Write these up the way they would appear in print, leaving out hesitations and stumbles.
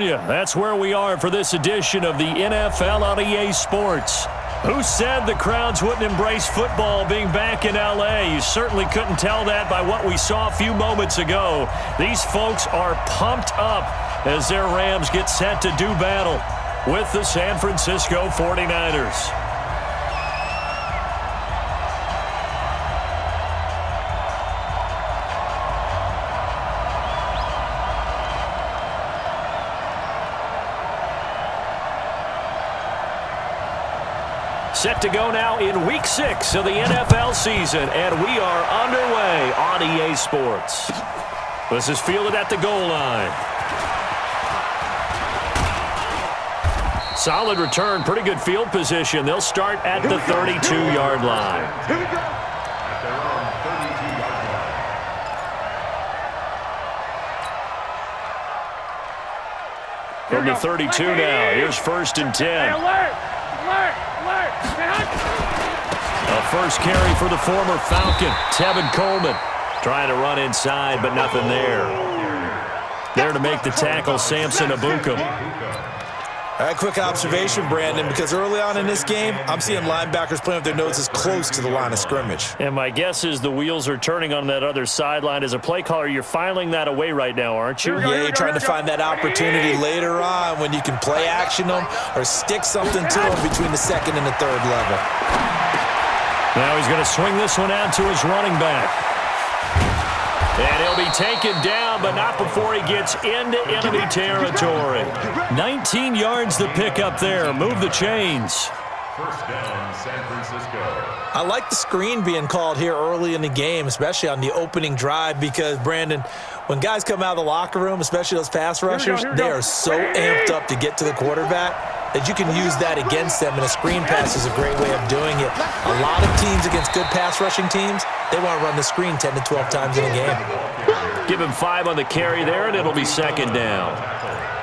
California. That's where we are for this edition of the NFL on EA Sports. Who said the crowds wouldn't embrace football being back in L.A.? You certainly couldn't tell that by what we saw a few moments ago. These folks are pumped up as their Rams get set to do battle with the San Francisco 49ers. Set to go now in Week 6 of the NFL season, and we are underway on EA Sports. This is fielded at the goal line. Solid return, pretty good field position. They'll start at the 32-yard line. Here we go. At their own 32-yard line. From the 32 now, here's 1st and 10. A first carry for the former Falcon, Tevin Coleman. Trying to run inside, but nothing there. There to make the tackle, Samson Abuka. All right, quick observation, Brandon, because early on in this game, I'm seeing linebackers playing with their noses close to the line of scrimmage. And my guess is the wheels are turning on that other sideline. As a play caller, you're filing that away right now, aren't you? Yeah, you're trying to find that opportunity later on when you can play action them or stick something to them between the second and the third level. Now he's going to swing this one out to his running back. And he'll be taken down, but not before he gets into enemy territory. 19 yards to pick up there. Move the chains. First down, San Francisco. I like the screen being called here early in the game, especially on the opening drive, because, Brandon, when guys come out of the locker room, especially those pass rushers, they are so amped up to get to the quarterback that you can use that against them, and a screen pass is a great way of doing it. A lot of teams against good pass rushing teams, they want to run the screen 10 to 12 times in a game. Give him 5 on the carry there, and it'll be second down.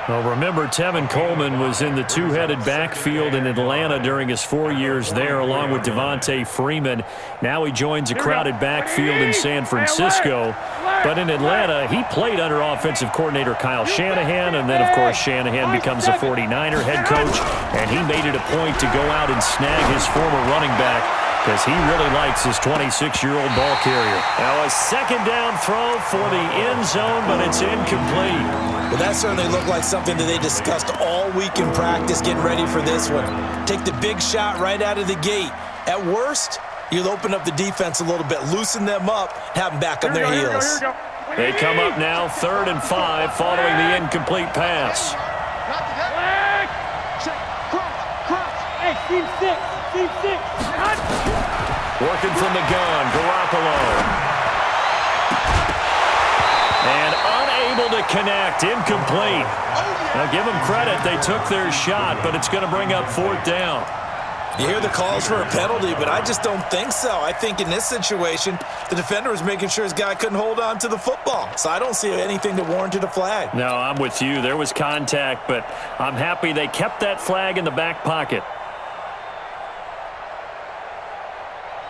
Well, remember, Tevin Coleman was in the two-headed backfield in Atlanta during his 4 years there, along with Devontae Freeman. Now he joins a crowded backfield in San Francisco. But in Atlanta, he played under offensive coordinator Kyle Shanahan, and then, of course, Shanahan becomes a 49er head coach, and he made it a point to go out and snag his former running back because he really likes his 26-year-old ball carrier. Now a second down throw for the end zone, but it's incomplete. Well, that certainly looked like something that they discussed all week in practice getting ready for this one. Take the big shot right out of the gate. At worst, you'll open up the defense a little bit, loosen them up, have them back on their heels. They come up now 3rd and 5 following the incomplete pass. Working from the gun, Garoppolo. And unable to connect, incomplete. Now give them credit, they took their shot, but it's going to bring up 4th down. You hear the calls for a penalty, but I just don't think so. I think in this situation, the defender was making sure his guy couldn't hold on to the football. So I don't see anything that warranted a flag. No, I'm with you. There was contact, but I'm happy they kept that flag in the back pocket.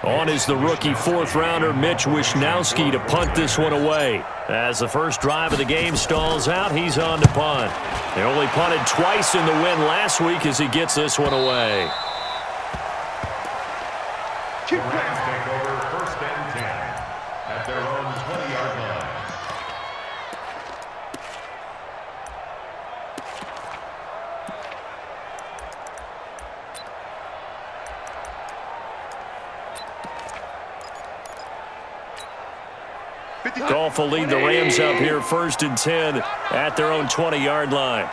On is the rookie 4th-rounder Mitch Wishnowsky to punt this one away. As the first drive of the game stalls out, he's on to punt. They only punted twice in the win last week as he gets this one away. The Rams take over 1st and 10 at their own 20-yard line. Goff will lead the Rams up here 1st and 10 at their own 20-yard line.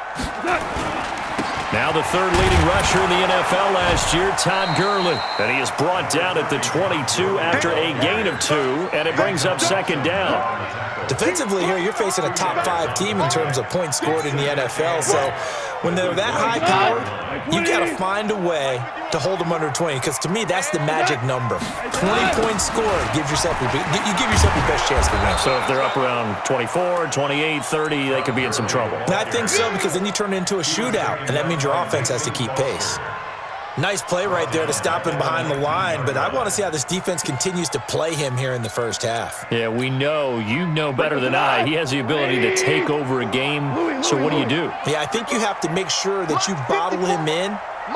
Now the 3rd leading rusher in the NFL last year, Todd Gurley. And he is brought down at the 22 after a gain of 2, and it brings up 2nd down. Defensively here, you're facing a top 5 team in terms of points scored in the NFL. So when they're that high-powered, you got to find a way to hold them under 20, because to me, that's the magic number. 20 points scored, you give yourself your best chance to win. So if they're up around 24, 28, 30, they could be in some trouble. And I think so, because then you turn it into a shootout, and that means your offense has to keep pace. Nice play right there to stop him behind the line, but I want to see how this defense continues to play him here in the first half. Yeah, we know. You know better than I. He has the ability to take over a game, so what do? Yeah, I think you have to make sure that you bottle him in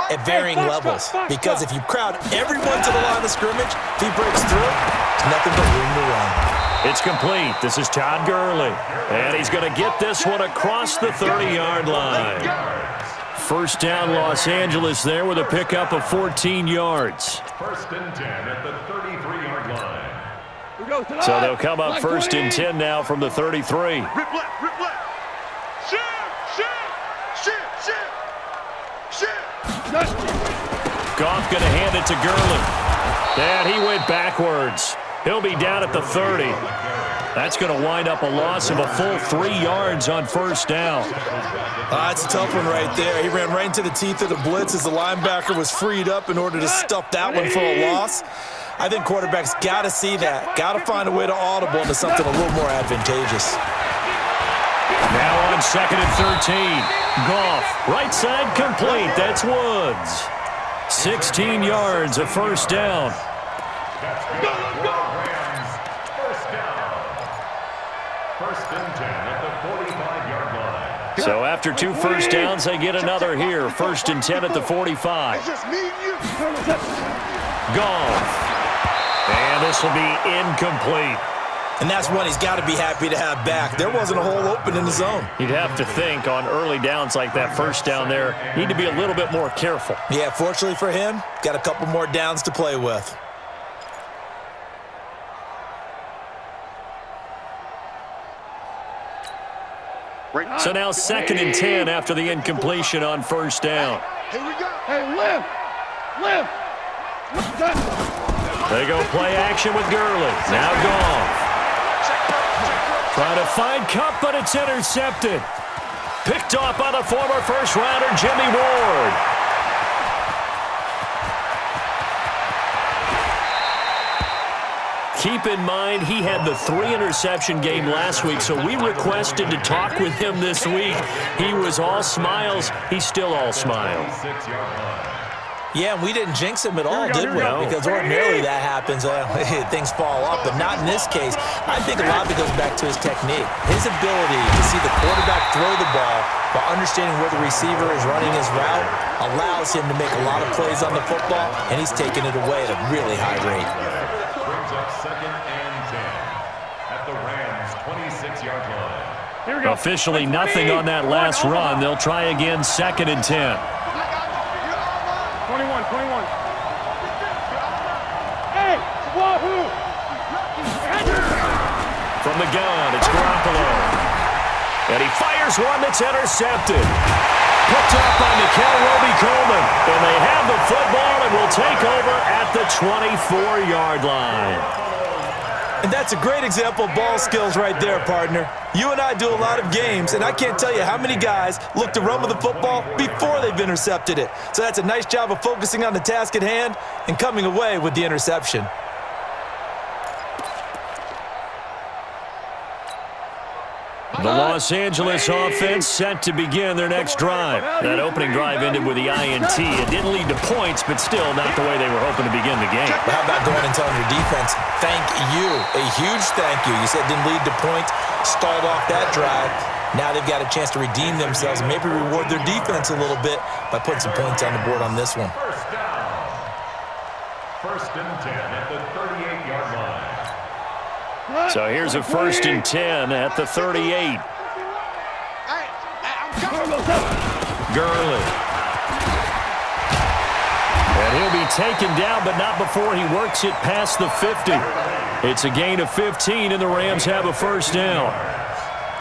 at varying levels, because if you crowd everyone to the line of scrimmage, if he breaks through, there's nothing but room to run. It's complete. This is Todd Gurley, and he's going to get this one across the 30-yard line. First down, Los Angeles there with a pickup of 14 yards. First and 10 at the 33-yard line. So they'll come up first and 10 now from the 33. Rip left. Shift. Goff going to hand it to Gurley. And he went backwards. He'll be down at the 30. That's going to wind up a loss of a full 3 yards on first down. That's a tough one right there. He ran right into the teeth of the blitz as the linebacker was freed up in order to stuff that one for a loss. I think quarterbacks got to see that. Got to find a way to audible into something a little more advantageous. Now on second and 13. Goff, right side complete. That's Woods. 16 yards, a first down. First and 10 at the 45-yard line. So after 2 first downs, they get another here. First and 10 at the 45. It's just me and you. Goff. And this will be incomplete. And that's one he's got to be happy to have back. There wasn't a hole open in the zone. You'd have to think on early downs like that first down there, need to be a little bit more careful. Yeah, fortunately for him, got a couple more downs to play with. So now second and 10 after the incompletion on first down. Here we go. Hey, lift. They go play action with Gurley. Now Goff. Trying to find Cup, but it's intercepted. Picked off by the former first-rounder Jimmy Ward. Keep in mind, he had the 3-interception game last week, so we requested to talk with him this week. He was all smiles. He's still all smiles. Yeah, and we didn't jinx him at all, did we? Because ordinarily that happens. Things fall off, but not in this case. I think a lot of it goes back to his technique. His ability to see the quarterback throw the ball while understanding where the receiver is running his route allows him to make a lot of plays on the football, and he's taking it away at a really high rate. Brings up second and 10 at the Rams' 26-yard line. Officially nothing on that last run. They'll try again second and 10. 21. Hey, wahoo! From the gun, it's Garoppolo. And he fires one that's intercepted. Picked up by Roby Coleman. And they have the football and will take over at the 24-yard line. And that's a great example of ball skills right there, partner. You and I do a lot of games, and I can't tell you how many guys look to run with the football before they've intercepted it. So that's a nice job of focusing on the task at hand and coming away with the interception. The Los Angeles offense set to begin their next drive. That opening drive ended with the INT. It didn't lead to points, but still not the way they were hoping to begin the game. But how about going and telling your defense, thank you, a huge thank you. You said it didn't lead to points, stalled off that drive. Now they've got a chance to redeem themselves and maybe reward their defense a little bit by putting some points on the board on this one. First down. First and 10 at the 38-yard line. So here's a first and 10 at the 38. Gurley. And he'll be taken down, but not before he works it past the 50. It's a gain of 15, and the Rams have a first down.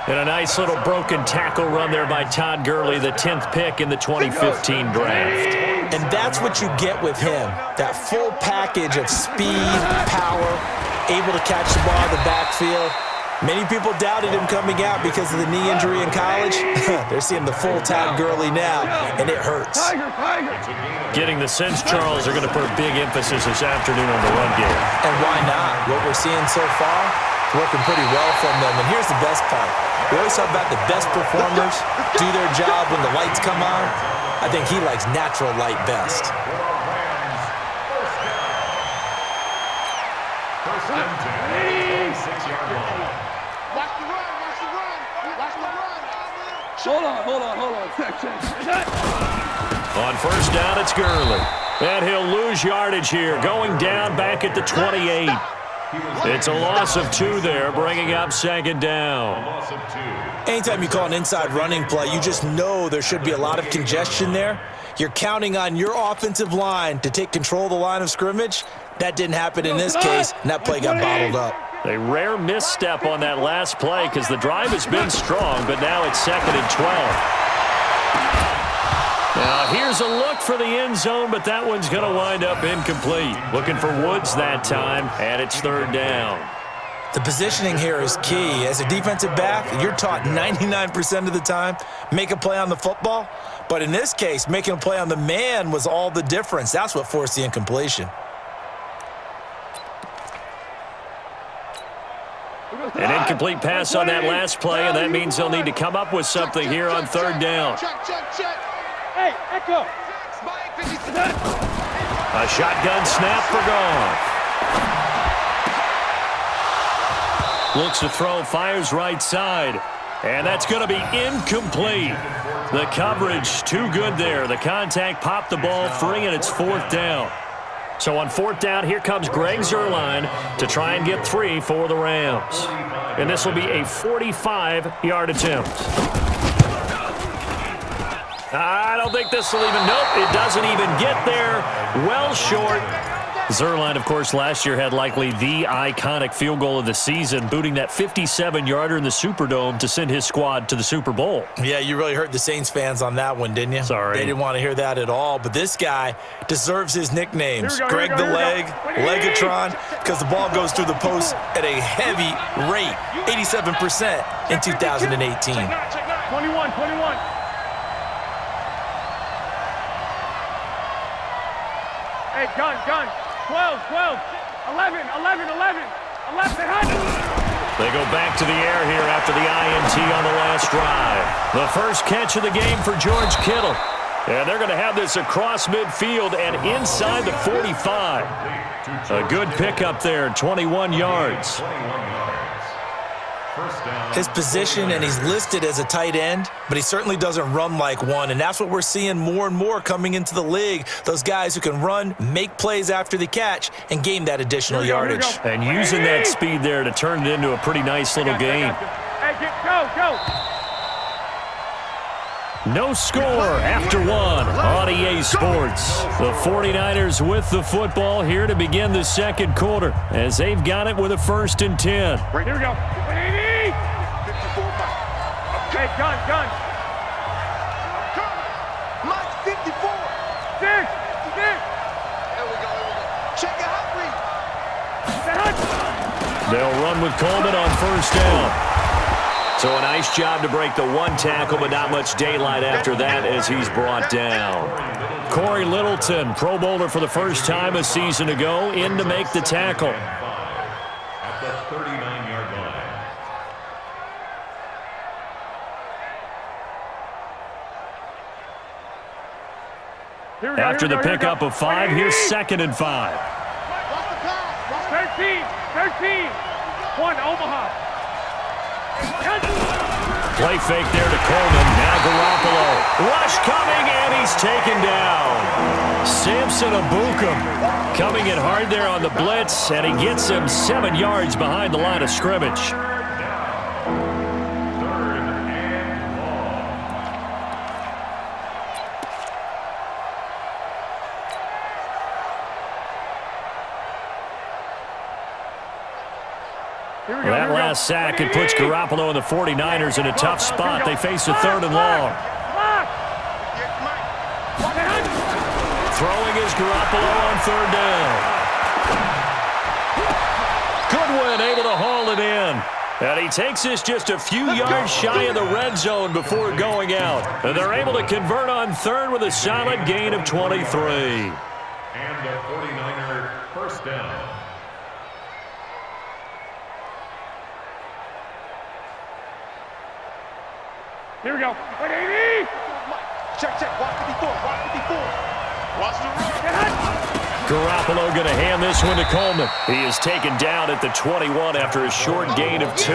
And a nice little broken tackle run there by Todd Gurley, the 10th pick in the 2015 draft. And that's what you get with him, that full package of speed, power, able to catch the ball in the backfield. Many people doubted him coming out because of the knee injury in college. They're seeing the full Todd Gurley now, and it hurts. Getting the sense, Charles, are going to put a big emphasis this afternoon on the run game. And why not? What we're seeing so far, It's working pretty well from them. And here's the best part. We always talk about the best performers do their job when the lights come on. I think he likes natural light best. First and 10, 26-yard line. Watch the run, watch the run, watch the run. Hold on. Check. On first down, it's Gurley. And he'll lose yardage here, going down back at the 28. It's a loss of 2 there, bringing up second down. Loss of 2. Anytime you call an inside running play, you just know there should be a lot of congestion there. You're counting on your offensive line to take control of the line of scrimmage. That didn't happen in this case, and that play got bottled up. A rare misstep on that last play because the drive has been strong, but now it's 2nd and 12. Now, here's a look for the end zone, but that one's going to wind up incomplete. Looking for Woods that time, and it's 3rd down. The positioning here is key. As a defensive back, you're taught 99% of the time, make a play on the football. But in this case, making a play on the man was all the difference. That's what forced the incompletion. An incomplete pass on that last play, and that means they'll need to come up with something here on 3rd down. Check. Hey, Echo. A shotgun snap for Goff. Looks to throw, fires right side. And that's going to be incomplete. The coverage too good there. The contact popped the ball free, and it's 4th down. So on 4th down, here comes Greg Zuerlein to try and get 3 for the Rams. And this will be a 45-yard attempt. I don't think this will even, nope, it doesn't even get there. Well short. Zuerlein, of course, last year had likely the iconic field goal of the season, booting that 57-yarder in the Superdome to send his squad to the Super Bowl. Yeah, you really hurt the Saints fans on that one, didn't you? Sorry. They didn't want to hear that at all. But this guy deserves his nicknames. Greg the Leg, Legatron, because the ball goes through the post at a heavy rate, 87% in 2018. 21. Hey, gun. 12, 11. They go back to the air here after the INT on the last drive. The first catch of the game for George Kittle. And they're going to have this across midfield and inside the 45. A good pickup there, 21 yards. His position, and he's listed as a tight end, but he certainly doesn't run like one, and that's what we're seeing more and more coming into the league. Those guys who can run, make plays after the catch, and gain that additional yardage. And using that speed there to turn it into a pretty nice little game. Hey, go. No score after 1 on EA Sports. The 49ers with the football here to begin the second quarter as they've got it with a 1st and 10. Right, here we go. 54. Hey, gun. Mike, 54. Six. There we go. Check it out, They'll run with Coleman on 1st down. So a nice job to break the 1 tackle, but not much daylight after that as he's brought down. Corey Littleton, Pro Bowler for the first time a season ago, in to make the tackle. At the 39-yard line. After the pickup of 5, here's 2nd and 5. 13. 1, Omaha. Play fake there to Coleman. Now Garoppolo. Rush coming, and he's taken down. Samson Abukum coming in hard there on the blitz, and he gets him 7 yards behind the line of scrimmage. 3rd and long. That last sack, it puts Garoppolo and the 49ers in a tough spot. They face a 3rd and long. Throwing is Garoppolo on 3rd down. Goodwin able to haul it in. And he takes this just a few yards shy of the red zone before going out. And they're able to convert on 3rd with a solid gain of 23. And a 49er 1st down. Here we go. Wait, 80. Check, check. Watch 54. Watch 54. Watch the run. Garoppolo going to hand this one to Coleman. He is taken down at the 21 after a short gain of 2.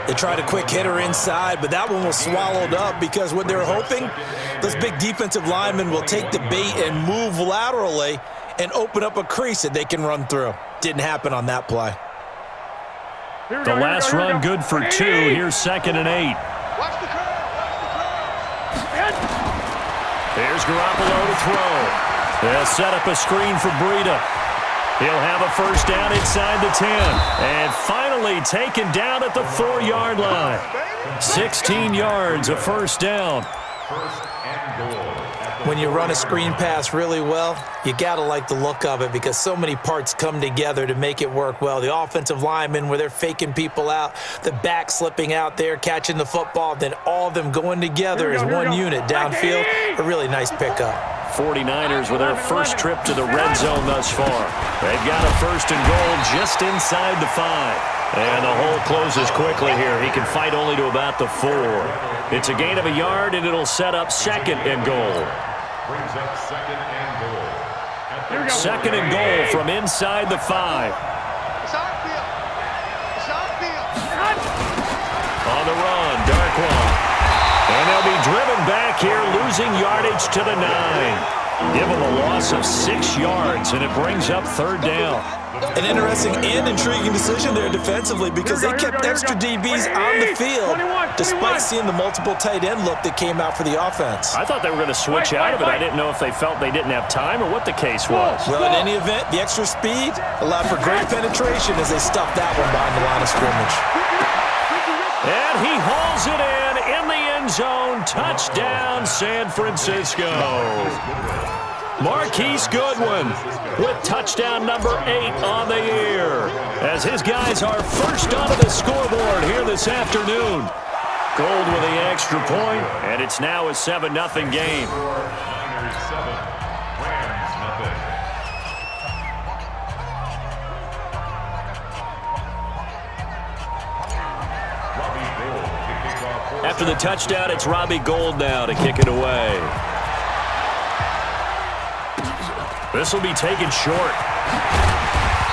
They tried a quick hitter inside, but that one was swallowed up because what they're hoping, those big defensive linemen will take the bait and move laterally and open up a crease that they can run through. Didn't happen on that play. The last run good for 2. Here's 2nd and 8. Watch the curve. There's Garoppolo to throw. They'll set up a screen for Breida. He'll have a first down inside the 10. And finally taken down at the 4-yard line. 16 yards, a first down. First and goal. When you run a screen pass really well, you got to like the look of it because so many parts come together to make it work well. The offensive linemen, where they're faking people out, the back slipping out there, catching the football, then all of them going together as one unit downfield. A really nice pickup. 49ers with their first trip to the red zone thus far. They've got a first and goal just inside the 5. And the hole closes quickly here. He can fight only to about the 4. It's a gain of a yard, and it'll set up 2nd and goal. Brings up 2nd and goal. 2nd and goal from inside the 5. It's our field. It's our field. On the run, Darkwan. And they'll be driven back here, losing yardage to the 9. Give them a loss of 6 yards, and it brings up 3rd down. An interesting and intriguing decision there defensively because they kept extra DBs on the field despite seeing the multiple tight end look that came out for the offense. I thought they were going to switch out of it. I didn't know if they felt they didn't have time or what the case was. Well, in any event, the extra speed allowed for great penetration as they stuffed that one behind the line of scrimmage. And he hauls it in the end zone. Touchdown, San Francisco. Marquise Goodwin with touchdown number 8 on the year as his guys are first onto the scoreboard here this afternoon. Gold with the extra point, and it's now a 7-0 game. Niners 7, Rams nothing. Robbie Gould to kick off. After the touchdown, it's Robbie Gould now to kick it away. This will be taken short.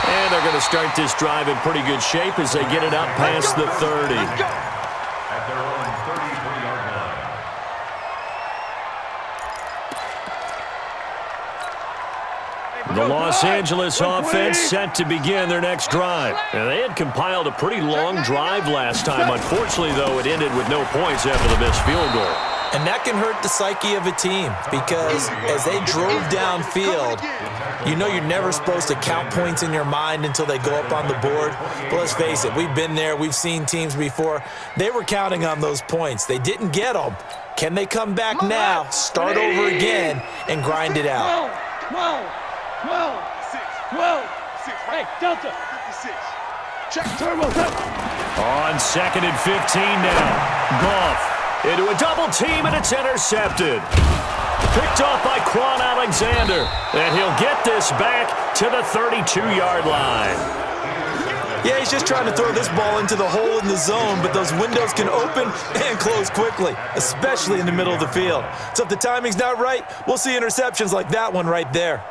And they're going to start this drive in pretty good shape as they get it up past the 30. At their own 33-yard line. The Los Angeles offense set to begin their next drive. And they had compiled a pretty long drive last time. Unfortunately, though, it ended with no points after the missed field goal. And that can hurt the psyche of a team because as they drove downfield, you know you're never supposed to count points in your mind until they go up on the board. But let's face it, we've been there. We've seen teams before. They were counting on those points. They didn't get them. Can they come back now, start over again, and grind it out? 12, 6. Hey, Delta. 56. Check turbo. On 2nd and 15 now. Goff into a double team, and it's intercepted. Picked off by Quan Alexander. And he'll get this back to the 32-yard line. Yeah, he's just trying to throw this ball into the hole in the zone, but those windows can open and close quickly, especially in the middle of the field. So if the timing's not right, we'll see interceptions like that one right there.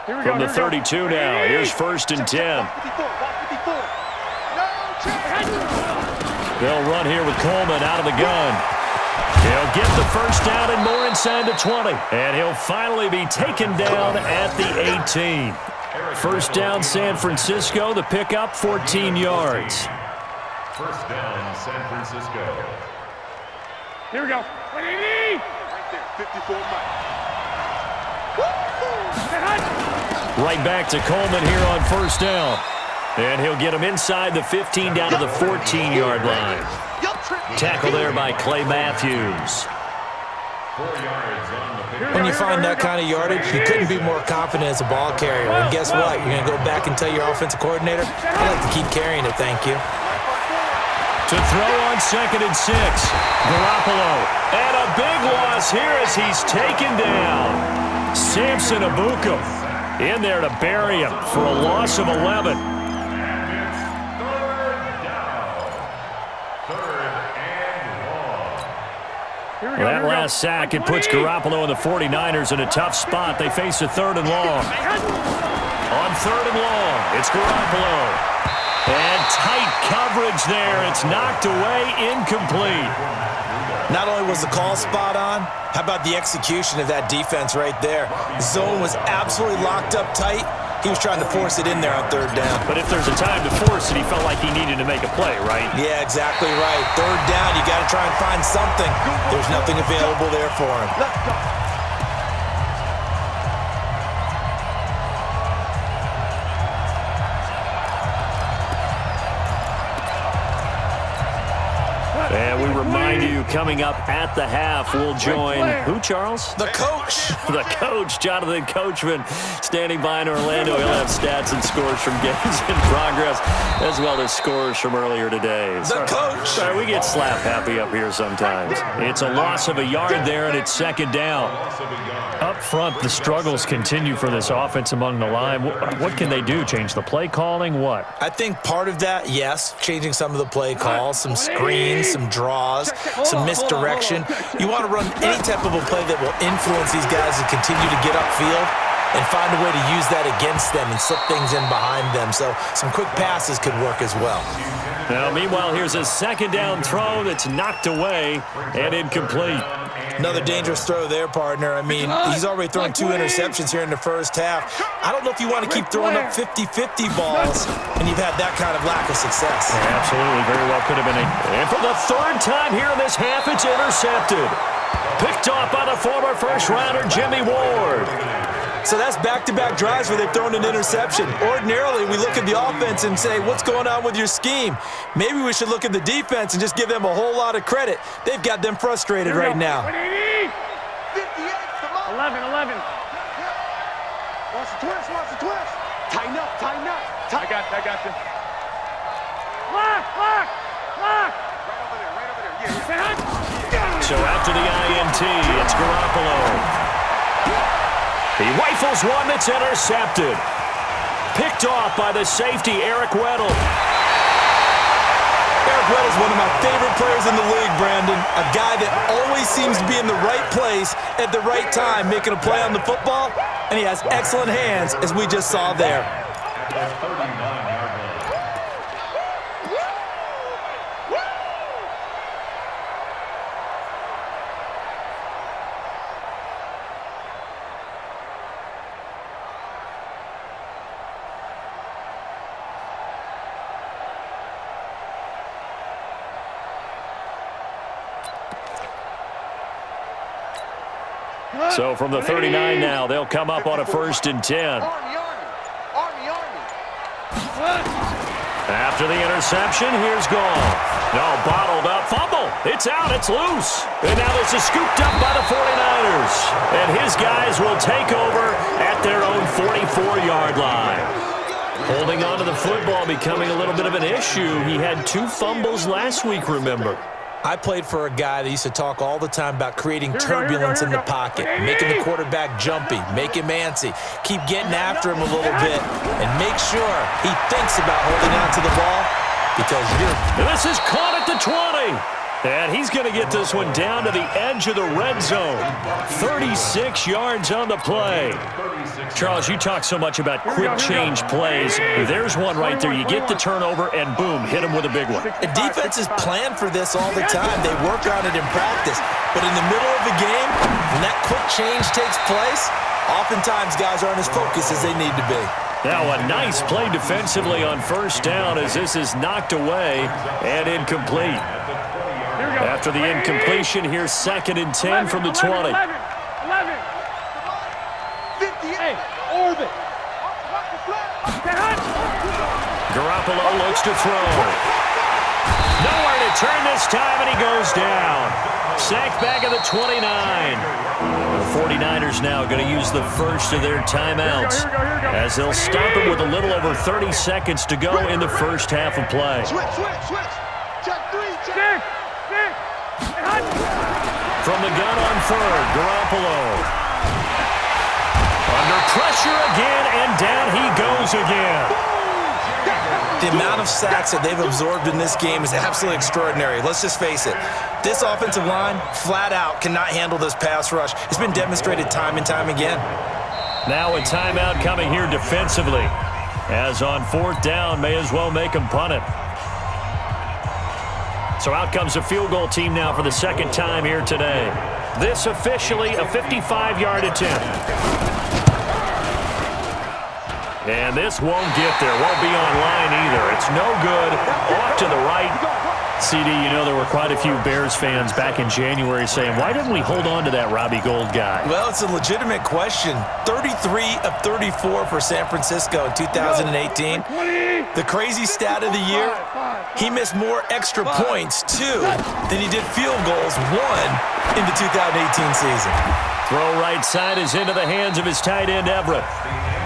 From the 32 now, here's 1st and 10. They'll run here with Coleman out of the gun. He'll get the first down and more inside the 20. And he'll finally be taken down at the 18. First down, San Francisco. The pickup, 14 yards. First down, San Francisco. Here we go. Right there, 54 Mike. Right back to Coleman here on first down. And he'll get him inside the 15 down to the 14-yard line. Tackle there by Clay Matthews. 4 yards on the pick. When you find that kind of yardage, you couldn't be more confident as a ball carrier. And guess what? You're going to go back and tell your offensive coordinator, I'd like to keep carrying it, thank you. To throw on 2nd and 6. Garoppolo. And a big loss here as he's taken down. Samson Abukum in there to bury him for a loss of 11. Well, that last sack, it puts Garoppolo and the 49ers in a tough spot. They face a 3rd and long. On 3rd and long, it's Garoppolo. And tight coverage there. It's knocked away, incomplete. Not only was the call spot on, how about the execution of that defense right there? Zone was absolutely locked up tight. He was trying to force it in there on 3rd down. But if there's a time to force it, he felt like he needed to make a play, right? Yeah, exactly right. 3rd down, you got to try and find something. There's nothing available there for him. Let's go. And we remind you, coming up at the half, we'll join who, Charles? The coach. The coach, Jonathan Coachman, standing by in Orlando. He'll have stats and scores from games in progress, as well as scores from earlier today. The coach. Sorry, we get slap happy up here sometimes. It's a loss of a yard there, and it's 2nd down. Up front, the struggles continue for this offense among the line. What can they do? Change the play calling? What? I think part of that, yes, changing some of the play calls, some screens, some draws, some misdirection. You want to run any type of a play that will influence these guys to continue to get upfield and find a way to use that against them and slip things in behind them. So some quick passes could work as well. Now, meanwhile, here's a 2nd down throw that's knocked away and incomplete. Another dangerous throw there, partner. I mean, he's already thrown 2 interceptions here in the first half. I don't know if you want to keep throwing up 50-50 balls, and you've had that kind of lack of success. Yeah, absolutely. Very well could have been. And for the 3rd time here in this half, it's intercepted. Picked off by the former first-rounder, Jimmy Ward. So that's back-to-back drives where they've thrown an interception. Ordinarily, we look at the offense and say, what's going on with your scheme? Maybe we should look at the defense and just give them a whole lot of credit. They've got them frustrated right now. 11. Watch the twist. Tighten up. I got you. Lock. Right over there. So after the INT, it's Garoppolo. He rifles one that's intercepted. Picked off by the safety, Eric Weddle. Eric Weddle's one of my favorite players in the league, Brandon. A guy that always seems to be in the right place at the right time, making a play on the football, and he has excellent hands, as we just saw there. So from the 39 now, they'll come up on a 1st and 10. Army. After the interception, here's Goff. No, bottled up. Fumble. It's out. It's loose. And now this is scooped up by the 49ers. And his guys will take over at their own 44-yard line. Holding on to the football becoming a little bit of an issue. He had 2 fumbles last week, remember. I played for a guy that used to talk all the time about creating turbulence in the pocket, making the quarterback jumpy, make him antsy, keep getting after him a little bit, and make sure he thinks about holding on to the ball because This is caught at the 20. And he's going to get this one down to the edge of the red zone. 36 yards on the play. Charles, you talk so much about quick change plays. There's one right there. You get the turnover, and boom, hit him with a big one. The defenses plan for this all the time. They work on it in practice. But in the middle of the game, when that quick change takes place, oftentimes guys aren't as focused as they need to be. Now a nice play defensively on 1st down as this is knocked away and incomplete. After the incompletion, here's 2nd and 10 from the 20. 11. 58. Orbit. Garoppolo looks to throw. Nowhere to turn this time, and he goes down. Sacked back at the 29. The 49ers now going to use the first of their timeouts as they'll stop it with a little over 30 seconds to go in the first half of play. Switch. Check 3. From the gun on third, Garoppolo. Under pressure again, and down he goes again. The amount of sacks that they've absorbed in this game is absolutely extraordinary. Let's just face it. This offensive line, flat out, cannot handle this pass rush. It's been demonstrated time and time again. Now a timeout coming here defensively. As on fourth down, may as well make them punt it. So out comes a field goal team now for the second time here today. This officially a 55-yard attempt. And this won't get there. Won't be on line either. It's no good. Off to the right. CD, you know there were quite a few Bears fans back in January saying, why didn't we hold on to that Robbie Gould guy? Well, it's a legitimate question. 33 of 34 for San Francisco in 2018. The crazy stat of the year, he missed more extra points, 2, than he did field goals, 1, in the 2018 season. Throw right side is into the hands of his tight end, Everett.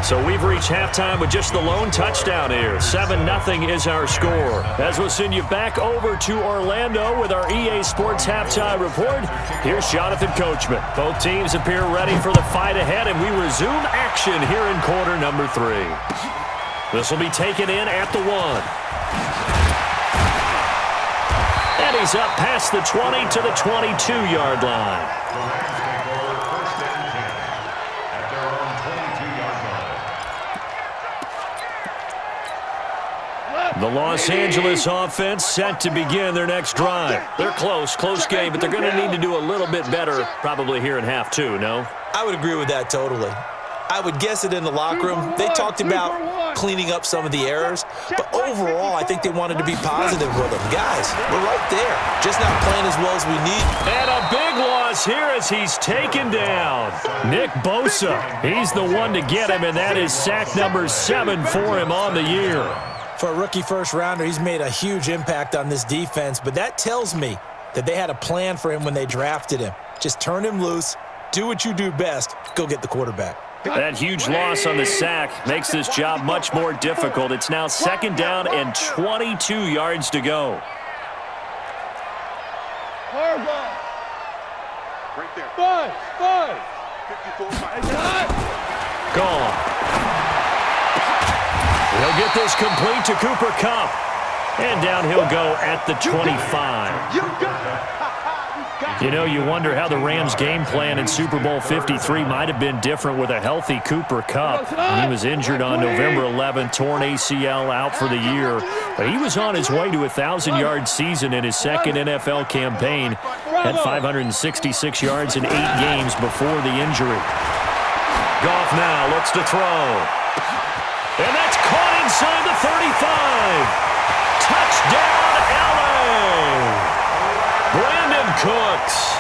So we've reached halftime with just the lone touchdown here. 7-0 is our score. As we'll send you back over to Orlando with our EA Sports Halftime Report, here's Jonathan Coachman. Both teams appear ready for the fight ahead, and we resume action here in quarter number 3. This will be taken in at the 1. And he's up past the 20 to the 22-yard line. The Los Angeles offense set to begin their next drive. They're close game, but they're going to need to do a little bit better probably here in half 2, no? I would agree with that totally. I would guess it in the locker room. They talked about cleaning up some of the errors, but overall, I think they wanted to be positive with them. Guys, we're right there, just not playing as well as we need. And a big loss here as he's taken down. Nick Bosa, he's the one to get him, and that is sack number 7 for him on the year. For a rookie first-rounder, he's made a huge impact on this defense, but that tells me that they had a plan for him when they drafted him. Just turn him loose, do what you do best, go get the quarterback. That huge loss on the sack makes this job much more difficult. It's now second down and 22 yards to go. Right there. 5. 54. Gone. He'll get this complete to Cooper Kupp. And down he'll go at the 25. You know, you wonder how the Rams' game plan in Super Bowl 53 might have been different with a healthy Cooper Kupp. He was injured on November 11th, torn ACL, out for the year. But he was on his way to a 1,000-yard season in his second NFL campaign. Had 566 yards in 8 games before the injury. Goff now looks to throw. And that's caught inside the 35. Touchdown, LA! Brandon Cooks,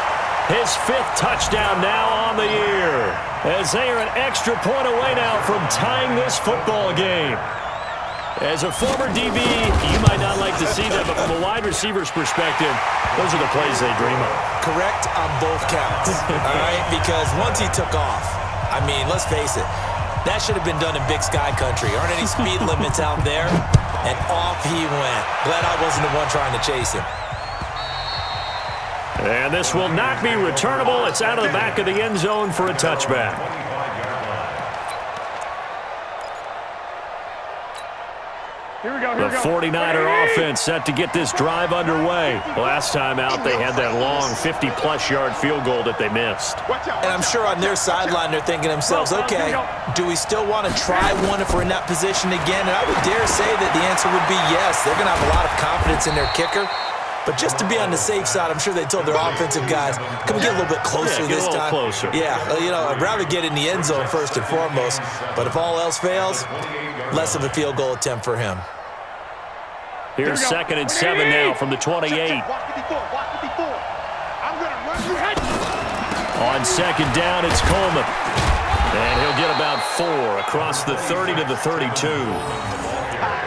his 5th touchdown now on the year, as they are an extra point away now from tying this football game. As a former DB, you might not like to see that, but from a wide receiver's perspective, those are the plays they dream of. Correct on both counts, all right? Because once he took off, I mean, let's face it, that should have been done in Big Sky Country. Aren't any speed limits out there? And off he went. Glad I wasn't the one trying to chase him. And this will not be returnable. It's out of the back of the end zone for a touchback. The 49er offense set to get this drive underway. Last time out, they had that long 50-plus yard field goal that they missed. And I'm sure on their sideline, they're thinking to themselves, okay, do we still want to try one if we're in that position again? And I would dare say that the answer would be yes. They're going to have a lot of confidence in their kicker. But just to be on the safe side, I'm sure they told their offensive guys, can we get a little bit closer this time? Closer. Yeah, you know, I'd rather get in the end zone first and foremost. But if all else fails, less of a field goal attempt for him. Here's 2nd and 7 now from the 28. On second down, it's Coleman. And he'll get about 4 across the 30 to the 32.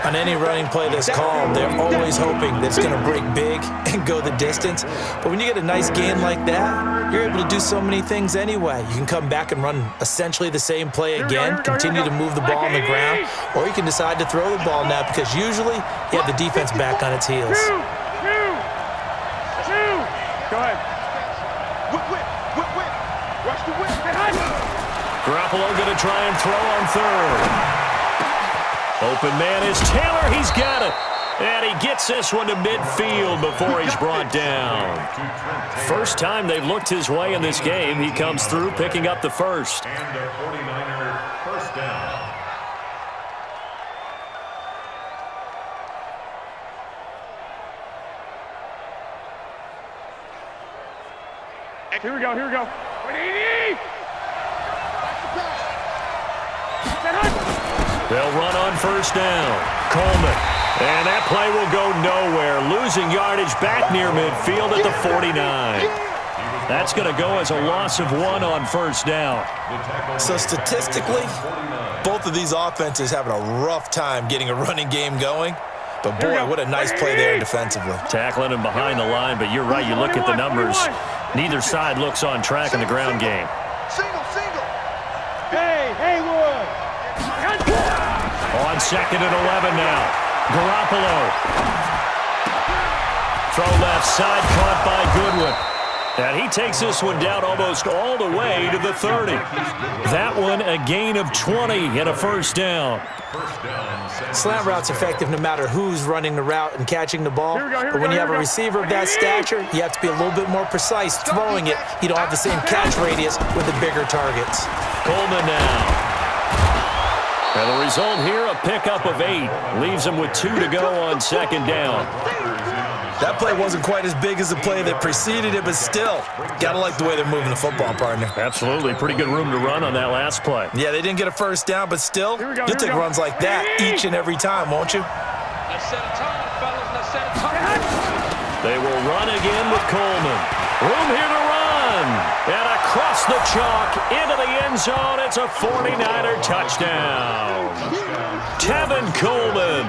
On any running play that's called, they're always hoping that it's going to break big and go the distance. But when you get a nice gain like that, you're able to do so many things anyway. You can come back and run essentially the same play again, continue to move the ball on the ground, or you can decide to throw the ball now because usually you have the defense back on its heels. ahead. Whip, whip, whip, whip. Watch the whip. Garoppolo going to try and throw on third. Open man is Taylor. He's got it. And he gets this one to midfield before he's brought down. First time they've looked his way in this game. He comes through picking up the first. And a 49er first down. Here we go, here we go. They'll run on first down. Coleman. And that play will go nowhere. Losing yardage back near midfield at the 49. That's going to go as a loss of 1 on first down. So statistically, both of these offenses having a rough time getting a running game going. But, boy, what a nice play there defensively. Tackling him behind the line, but you're right. You look at the numbers. Neither side looks on track in the ground game. Single, single. Hey, Haywood. On 2nd and 11 now. Garoppolo. Throw left side, caught by Goodwin. And he takes this one down almost all the way to the 30. That one a gain of 20 and a first down. Slant route's effective no matter who's running the route and catching the ball. But when you have a receiver of that stature, you have to be a little bit more precise throwing it. You don't have the same catch radius with the bigger targets. Coleman now. And the result here, a pickup of 8. Leaves him with 2 to go on second down. That play wasn't quite as big as the play that preceded it, but still, got to like the way they're moving the football, partner. Absolutely. Pretty good room to run on that last play. Yeah, they didn't get a first down, but still, you'll take runs like that each and every time, won't you? Let's set a time, fellas. Let's set a time. They will run again with Coleman. Room here to run. And across the chalk into the end zone. It's a 49er touchdown. Tevin Coleman,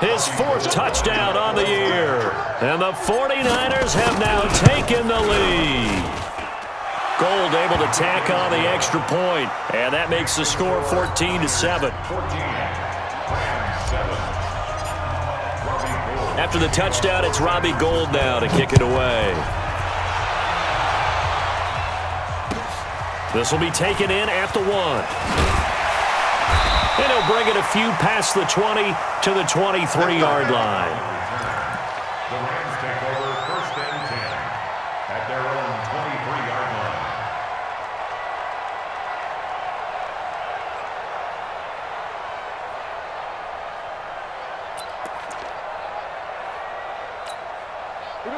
his 4th touchdown on the year. And the 49ers have now taken the lead. Gold able to tack on the extra point. And that makes the score 14-7. After the touchdown, it's Robbie Gould now to kick it away. This will be taken in at the 1. And he'll bring it a few past the 20 to the 23-yard line. The Rams take over first and 10 at their own 23-yard line.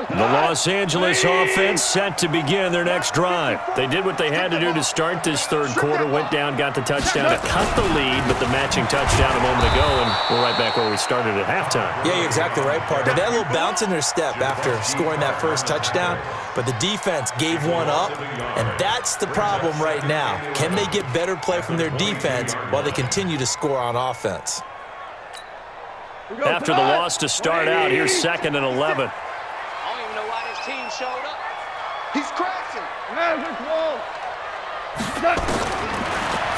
The Los Angeles offense set to begin their next drive. They did what they had to do to start this third quarter, went down, got the touchdown to cut the lead, but the matching touchdown a moment ago, and we're right back where we started at halftime. Yeah, you're exactly right, partner. They had a little bounce in their step after scoring that first touchdown, but the defense gave one up, and that's the problem right now. Can they get better play from their defense while they continue to score on offense? After the loss to start out, here's 2nd and 11. Team showed up. He's crashing.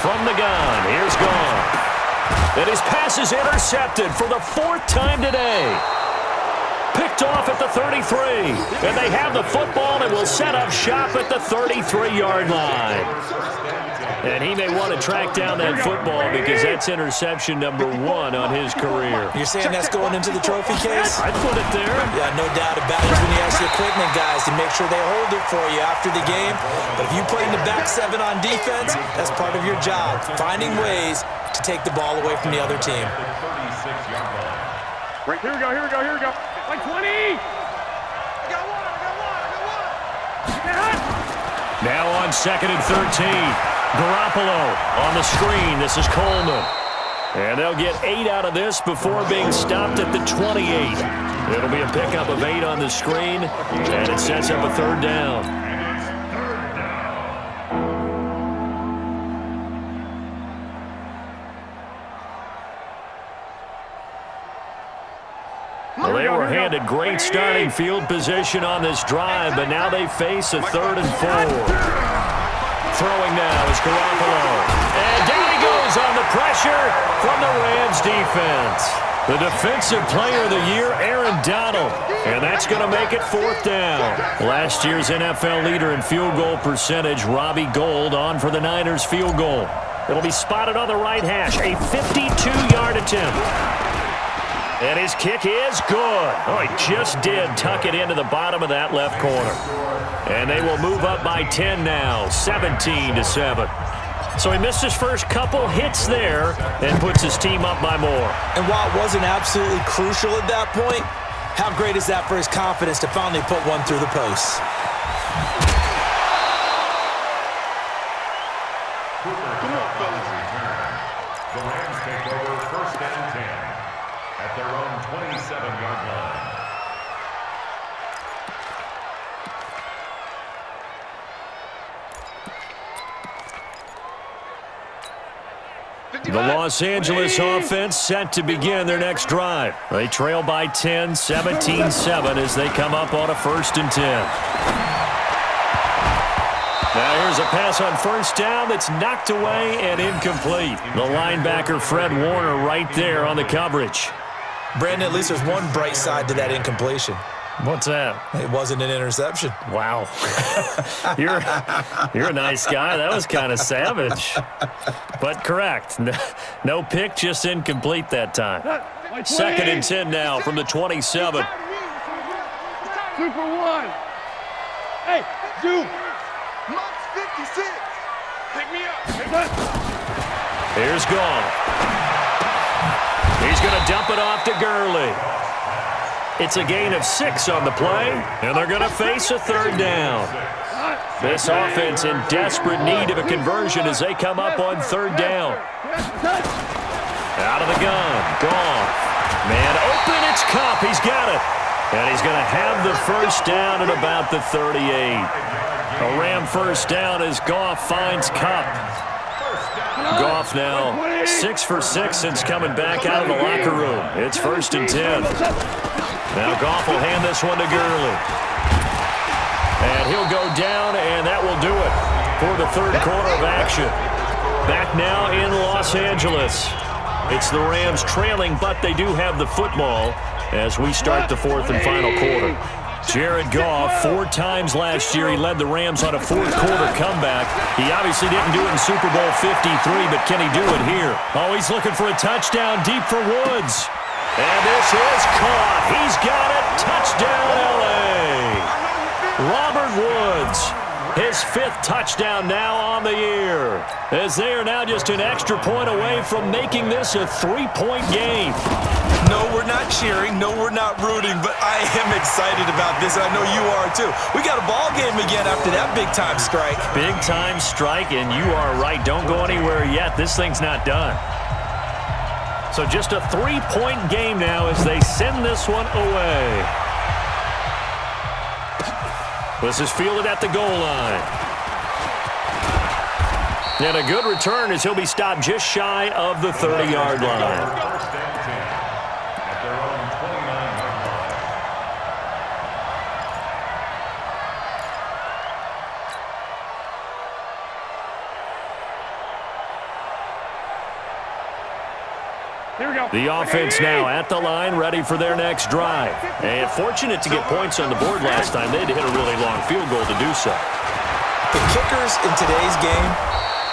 From the gun, here's Gone. And his pass is intercepted for the 4th time today. Picked off at the 33. And they have the football and will set up shop at the 33-yard line. And he may want to track down that football because that's interception number 1 on his career. You're saying that's going into the trophy case? I'd put it there. Yeah, no doubt about it. When you ask the equipment guys to make sure they hold it for you after the game. But if you play in the back 7 on defense, that's part of your job, finding ways to take the ball away from the other team. Right, here we go, here we go, here we go. Like 20. I got one. Now on 2nd and 13. Garoppolo on the screen. This is Coleman. And they'll get 8 out of this before being stopped at the 28. It'll be a pickup of 8 on the screen, and it sets up a 3rd down. Well, they were handed great starting field position on this drive, but now they face a 3rd and 4. Throwing now is Garoppolo. And down he goes on the pressure from the Rams defense. The defensive player of the year, Aaron Donald. And that's going to make it 4th down. Last year's NFL leader in field goal percentage, Robbie Gould, on for the Niners field goal. It'll be spotted on the right hash. A 52-yard attempt. And his kick is good. Oh, he just did tuck it into the bottom of that left corner. And they will move up by 10 now, 17-7. So he missed his first couple hits there and puts his team up by more. And while it wasn't absolutely crucial at that point, how great is that for his confidence to finally put one through the post? The Rams take over 1st and 10 at their own 27-yard line. The Los Angeles offense set to begin their next drive. They trail by 10, 17-7 as they come up on a 1st and 10. Now here's a pass on 1st down that's knocked away and incomplete. The linebacker Fred Warner right there on the coverage. Brandon, at least there's one bright side to that incompletion. What's that? It wasn't an interception. Wow. You're a nice guy. That was kind of savage. But correct. No pick, just incomplete that time. 2nd and 10 now from the 27. 2 for 1. Hey, Duke. Monk's 56. Pick me up. Here's Goff. He's going to dump it off to Gurley. It's a gain of 6 on the play, and they're going to face a 3rd down. This offense in desperate need of a conversion as they come up on 3rd down. Out of the gun, Goff. Man open, it's Kupp. He's got it. And he's going to have the 1st down at about the 38. A Ram 1st down as Goff finds Kupp. Goff now 6 for 6 since coming back out of the locker room. It's 1st and 10. Now Goff will hand this one to Gurley. And he'll go down, and that will do it for the 3rd quarter of action. Back now in Los Angeles. It's the Rams trailing, but they do have the football as we start the 4th and final quarter. Jared Goff, 4 times last year, he led the Rams on a 4th quarter comeback. He obviously didn't do it in Super Bowl 53, but can he do it here? Oh, he's looking for a touchdown deep for Woods. And this is caught. He's got it. Touchdown, L.A. Robert Woods, his 5th touchdown now on the year, as they are now just an extra point away from making this a 3-point game. No, we're not cheering. No, we're not rooting, but I am excited about this, and I know you are too. We got a ball game again after that big-time strike. Big-time strike, and you are right. Don't go anywhere yet. This thing's not done. So just a 3-point game now as they send this one away. This is fielded at the goal line. And a good return as he'll be stopped just shy of the 30-yard line. 1st and 10 at their own 29-yard line. Here we go. The offense now at the line, ready for their next drive. And fortunate to get points on the board last time. They had to hit a really long field goal to do so. The kickers in today's game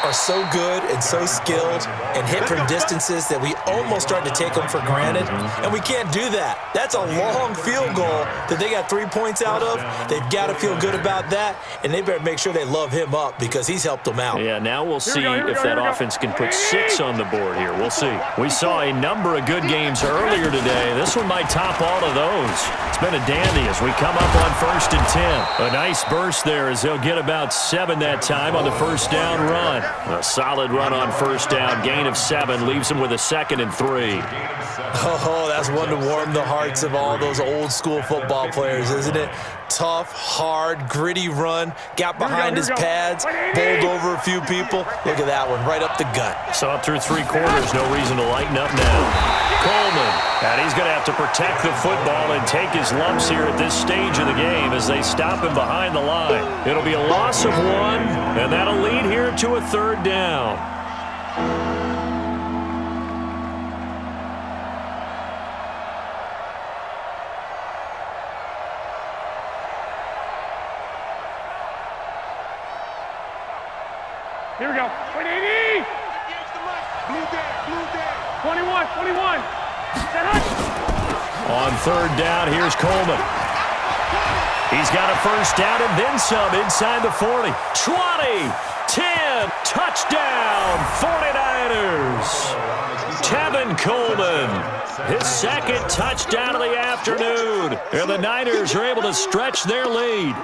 are so good and so skilled and hit from distances that we almost start to take them for granted, and we can't do that. That's a long field goal that they got 3 points out of. They've got to feel good about that, and they better make sure they love him up because he's helped them out. Yeah, now we'll see if that offense can put 6 on the board here. We'll see. We saw a number of good games earlier today. This one might top all of those. It's been a dandy as we come up on 1st and 10. A nice burst there as they'll get about 7 that time on the 1st down run. A solid run on 1st down, gain of 7, leaves them with a 2nd and 3. Oh, that's one to warm the hearts of all those old school football players, isn't it? Tough, hard, gritty run, got behind his pads, bowled over a few people. Look at that one, right up the gut. Saw it through 3 quarters, no reason to lighten up now. Coleman, and he's going to have to protect the football and take his lumps here at this stage of the game as they stop him behind the line. It'll be a loss of 1, and that'll lead here to a 3rd down. Here we go. 180. Blue day. 21. On third down, here's Coleman. He's got a first down and then some inside the 40. 20, 10, touchdown, 49ers. Tevin Coleman, his second touchdown of the afternoon. And the Niners are able to stretch their lead.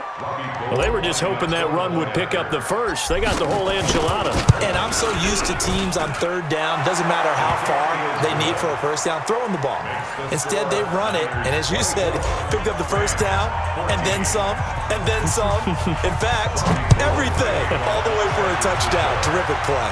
Well, they were just hoping that run would pick up the first. They got the whole enchilada. And I'm so used to teams on third down, doesn't matter how far they need for a first down, throwing the ball. Instead, they run it, and as you said, picked up the first down, and then some, and then some. In fact, everything, all the way for a touchdown. Terrific play.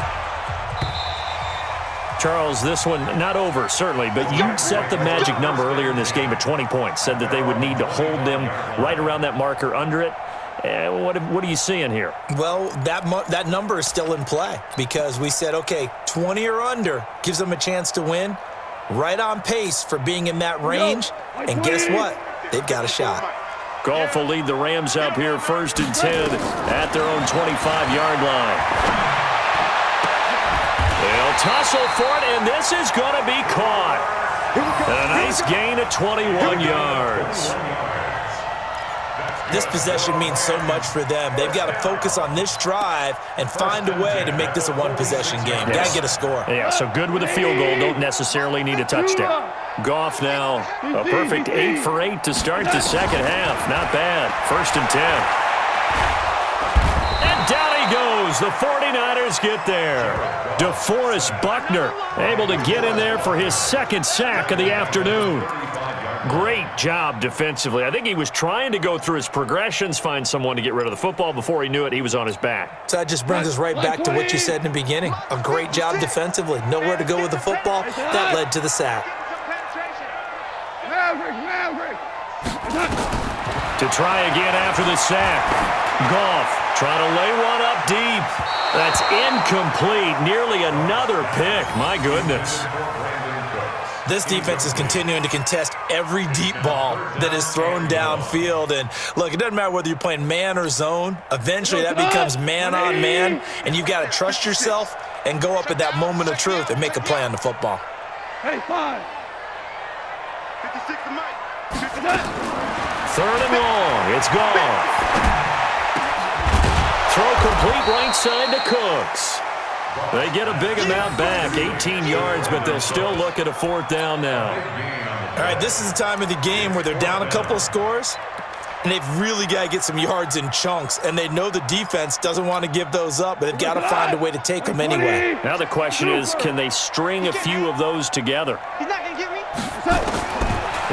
Charles, this one not over, certainly, but you set the magic number earlier in this game at 20 points, said that they would need to hold them right around that marker under it. What are you seeing here? Well, that number is still in play because we said, okay, 20 or under gives them a chance to win. Right on pace for being in that range. And guess what? They've got a shot. Goff will lead the Rams up here 1st and 10 at their own 25-yard line. They'll tussle for it, and this is going to be caught. And a nice gain of 21 yards. This possession means so much for them. They've got to focus on this drive and find a way to make this a one-possession game. Yes. Got to get a score. Yeah, so good with a field goal. Don't necessarily need a touchdown. Goff now a perfect 8 for 8 to start the second half. Not bad. 1st and 10. And down he goes. The 49ers get there. DeForest Buckner able to get in there for his second sack of the afternoon. Great job defensively. I think he was trying to go through his progressions, find someone to get rid of the football. Before he knew it, he was on his back. So that just brings us right back to what you said in the beginning. A great job defensively. Nowhere to go with the football. That led to the sack. To try again after the sack. Goff trying to lay one up deep. That's incomplete. Nearly another pick. My goodness. This defense is continuing to contest every deep ball that is thrown downfield. And, look, it doesn't matter whether you're playing man or zone. Eventually, that becomes man-on-man, and you've got to trust yourself and go up at that moment of truth and make a play on the football. Hey, 5. 56 to Mike. 3rd and long. It's gone. Throw complete right side to Cooks. They get a big amount back, 18 yards, but they'll still look at a 4th down now. All right, this is the time of the game where they're down a couple of scores, and they've really got to get some yards in chunks, and they know the defense doesn't want to give those up, but they've got to find a way to take them anyway. Now the question is, can they string a few of those together? He's not going to get me.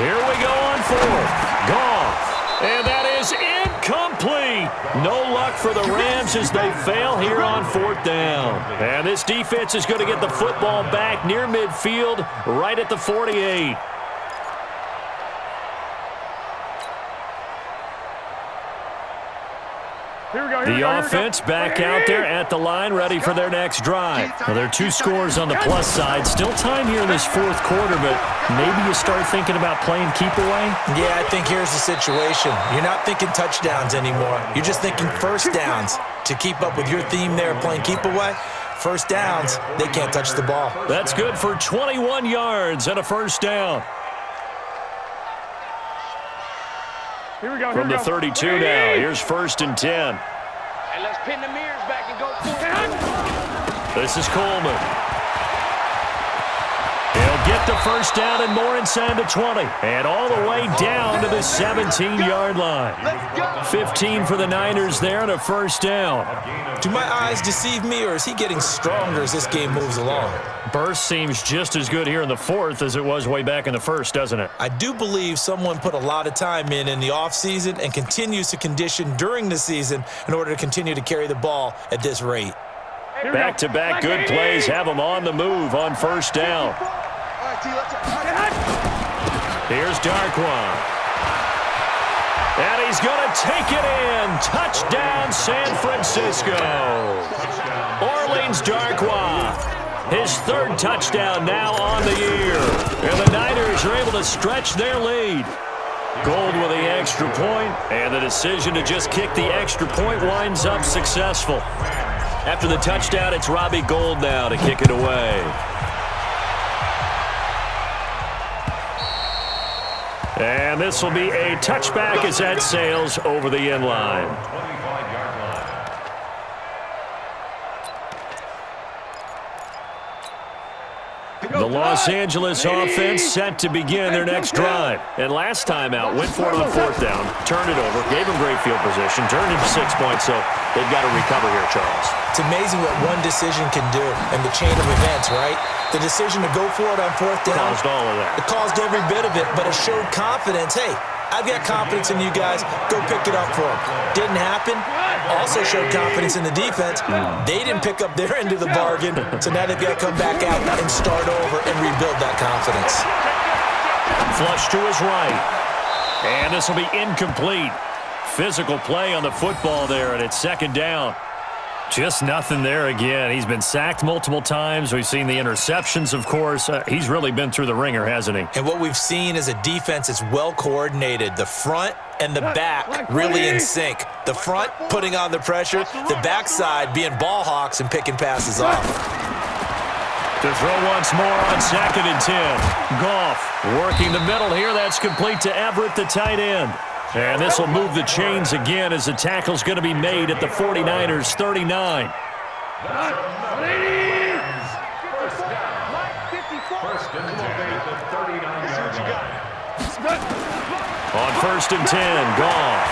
Here we go on 4th. Goff. And that is incomplete. No luck for the Rams as they fail here on 4th down. And this defense is going to get the football back near midfield, right at the 48. The offense back out there at the line, ready for their next drive. Well, there are 2 scores on the plus side. Still time here in this 4th quarter, but maybe you start thinking about playing keep away? Yeah, I think here's the situation. You're not thinking touchdowns anymore. You're just thinking first downs. To keep up with your theme there, playing keep away, first downs, they can't touch the ball. That's good for 21 yards and a first down. Here we go. From the 32 now, here's 1st and 10. And let's pin the mirrors back and go forward. This is Coleman. He'll get the first down and more inside the 20. And all the way down to the 17-yard line. 15 for the Niners there and a first down. Do my eyes deceive me, or is he getting stronger as this game moves along? Burst seems just as good here in the 4th as it was way back in the 1st, doesn't it? I do believe someone put a lot of time in the offseason and continues to condition during the season in order to continue to carry the ball at this rate. Back-to-back good plays have them on the move on 1st down. Here's Darkwan. And he's going to take it in. Touchdown, San Francisco. Orleans Darkwan. His 3rd touchdown now on the year. And the Niners are able to stretch their lead. Gold with the extra point, and the decision to just kick the extra point winds up successful. After the touchdown, it's Robbie Gould now to kick it away. And this will be a touchback as that sails over the end line. 25-yard line. The Los Angeles offense set to begin their next drive. And last time out, went for it on fourth down, turned it over, gave them great field position, turned into 6 points, so they've got to recover here, Charles. It's amazing what one decision can do in the chain of events, right? The decision to go for it on fourth down. Caused all of that. It caused every bit of it, but it showed confidence. Hey, I've got confidence in you guys. Go pick it up for them. Didn't happen. Also showed confidence in the defense. They didn't pick up their end of the bargain, so now they've got to come back out and start over and rebuild that confidence. Flush to his right. And this will be incomplete. Physical play on the football there, and it's second down. Just nothing there again. He's been sacked multiple times. We've seen the interceptions, of course. He's really been through the ringer, hasn't he? And what we've seen is a defense that's well coordinated. The front and the back really in sync. The front putting on the pressure. The backside being ball hawks and picking passes off. To throw once more on 2nd and 10. Goff working the middle here. That's complete to Everett, the tight end. And this will move the chains again as the tackle's going to be made at the 49ers' 39. First and 10 at the 39-yard line. On 1st and 10, Goff.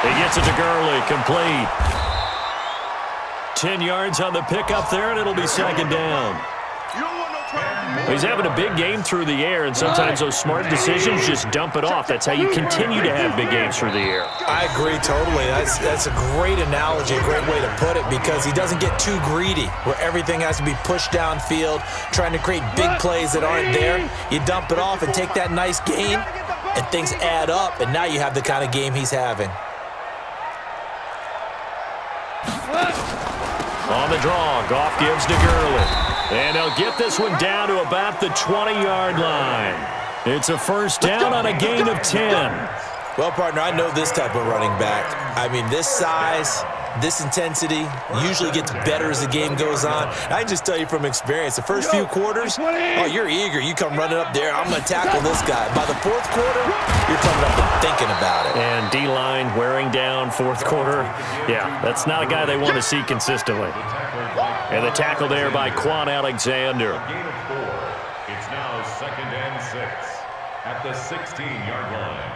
He gets it to Gurley, complete. 10 yards on the pickup there, and it'll be second down. He's having a big game through the air, and sometimes those smart decisions just dump it off. That's how you continue to have big games through the air. I agree totally. That's a great analogy, a great way to put it, because he doesn't get too greedy where everything has to be pushed downfield, trying to create big plays that aren't there. You dump it off and take that nice gain, and things add up, and now you have the kind of game he's having. On the draw, Goff gives to Gurley. And they'll get this one down to about the 20-yard line. It's a first down on a gain of 10. Well, partner, I know this type of running back. I mean, this size, this intensity usually gets better as the game goes on. I can just tell you from experience, the first few quarters, oh, you're eager. You come running up there, I'm going to tackle this guy. By the fourth quarter, you're coming up and thinking about it. And D-line wearing down fourth quarter. Yeah, that's not a guy they want to see consistently. And the tackle there by Quan Alexander. A gain of 4. It's now 2nd and 6 at the 16-yard line.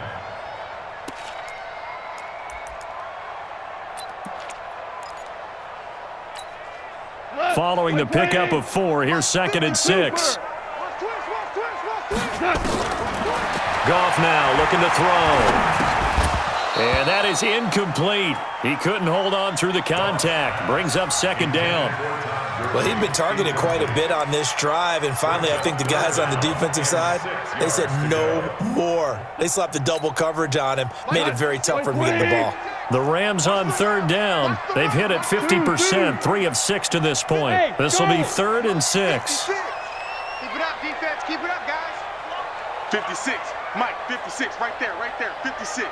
Following the pickup of 4, here's 2nd and 6. Goff now looking to throw. And that is incomplete. He couldn't hold on through the contact. Brings up second down. Well, he'd been targeted quite a bit on this drive, and finally I think the guys on the defensive side, they said no more. They slapped the double coverage on him, made it very tough for him to get the ball. The Rams on third down. They've hit it 50%, 3 of 6 to this point. This will be 3rd and 6. Keep it up, defense. Keep it up, guys. 56. Mike, 56. Right there, 56.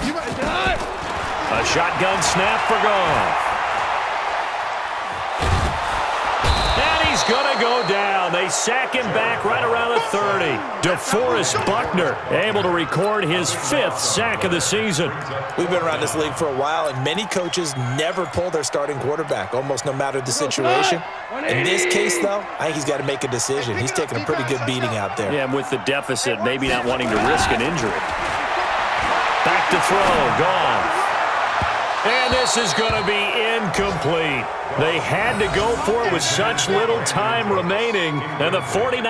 A shotgun snap for Goff. And he's going to go down. They sack him back right around the 30. DeForest Buckner able to record his 5th sack of the season. We've been around this league for a while, and many coaches never pull their starting quarterback, almost no matter the situation. In this case, though, I think he's got to make a decision. He's taking a pretty good beating out there. Yeah, with the deficit, maybe not wanting to risk an injury. Back to throw, Goff. And this is going to be incomplete. They had to go for it with such little time remaining, and the 49ers